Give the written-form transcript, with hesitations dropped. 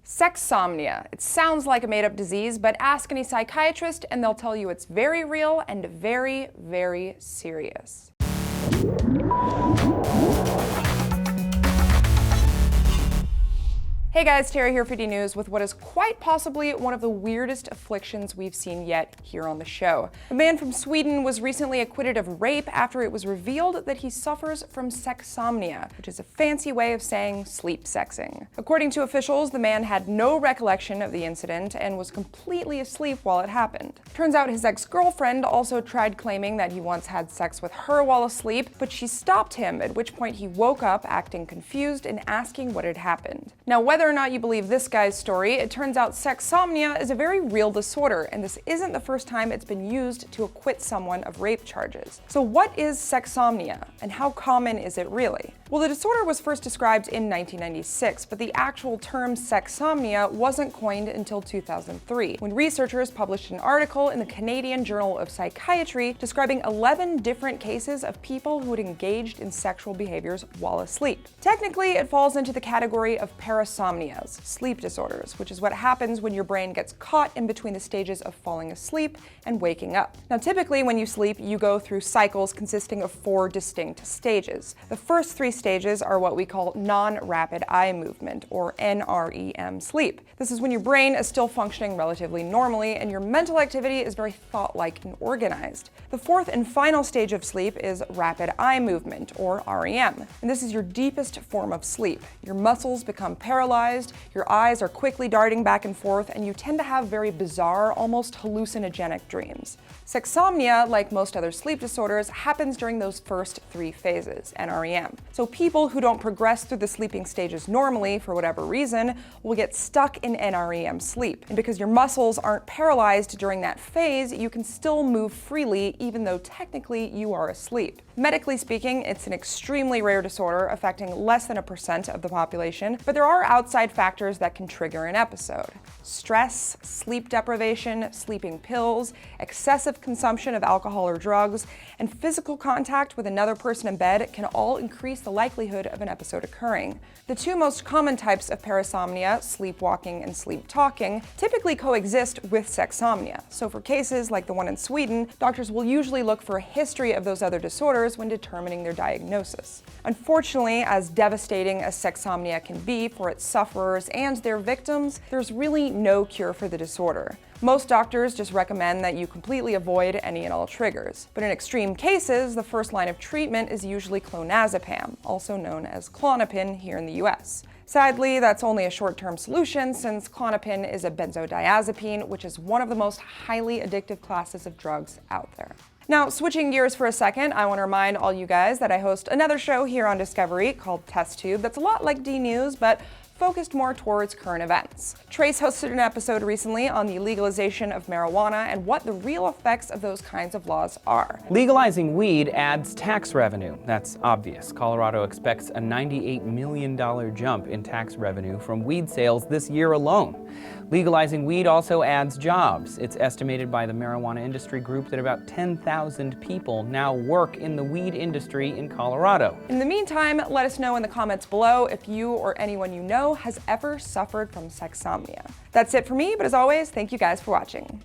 Sexsomnia. It sounds like a made-up disease, but ask any psychiatrist and they'll tell you it's very real and very, very serious. Hey guys, Tara here for DNews with what is quite possibly one of the weirdest afflictions we've seen yet here on the show. A man from Sweden was recently acquitted of rape after it was revealed that he suffers from sexsomnia, which is a fancy way of saying sleep sexing. According to officials, the man had no recollection of the incident and was completely asleep while it happened. Turns out his ex-girlfriend also tried claiming that he once had sex with her while asleep, but she stopped him, at which point he woke up acting confused and asking what had happened. Now, whether or not you believe this guy's story, it turns out sexsomnia is a very real disorder, and this isn't the first time it's been used to acquit someone of rape charges. So what is sexsomnia, and how common is it really? Well, the disorder was first described in 1996, but the actual term sexsomnia wasn't coined until 2003, when researchers published an article in the Canadian Journal of Psychiatry describing 11 different cases of people who had engaged in sexual behaviors while asleep. Technically, it falls into the category of parasomnias, sleep disorders, which is what happens when your brain gets caught in between the stages of falling asleep and waking up. Now, typically when you sleep, you go through cycles consisting of 4 distinct stages. The first 3 stages are what we call nonrapid eye movement, or NREM sleep. This is when your brain is still functioning relatively normally and your mental activity is very thought-like and organized. The 4th and final stage of sleep is rapid eye movement, or REM, and this is your deepest form of sleep. Your muscles become paralyzed, your eyes are quickly darting back and forth, and you tend to have very bizarre, almost hallucinogenic dreams. Sexsomnia, like most other sleep disorders, happens during those first 3 phases, NREM. So people who don't progress through the sleeping stages normally, for whatever reason, will get stuck in NREM sleep. And because your muscles aren't paralyzed during that phase, you can still move freely even though technically you are asleep. Medically speaking, it's an extremely rare disorder affecting less than 1% of the population, but there are outside factors that can trigger an episode. Stress, sleep deprivation, sleeping pills, excessive consumption of alcohol or drugs, and physical contact with another person in bed can all increase the likelihood of an episode occurring. The 2 most common types of parasomnia, sleepwalking and sleep talking, typically coexist with sexsomnia. So for cases like the one in Sweden, doctors will usually look for a history of those other disorders when determining their diagnosis. Unfortunately, as devastating as sexsomnia can be for its sufferers and their victims, there's really no cure for the disorder. Most doctors just recommend that you completely avoid any and all triggers. But in extreme cases, the first line of treatment is usually clonazepam, also known as Klonopin here in the US. Sadly, that's only a short-term solution since Klonopin is a benzodiazepine, which is one of the most highly addictive classes of drugs out there. Now, switching gears for a second, I want to remind all you guys that I host another show here on Discovery called Test Tube that's a lot like DNews, but focused more towards current events. Trace hosted an episode recently on the legalization of marijuana and what the real effects of those kinds of laws are. Legalizing weed adds tax revenue. That's obvious. Colorado expects a $98 million jump in tax revenue from weed sales this year alone. Legalizing weed also adds jobs. It's estimated by the marijuana industry group that about 10,000 people now work in the weed industry in Colorado. In the meantime, let us know in the comments below if you or anyone you know has ever suffered from sexsomnia. That's it for me, but as always, thank you guys for watching.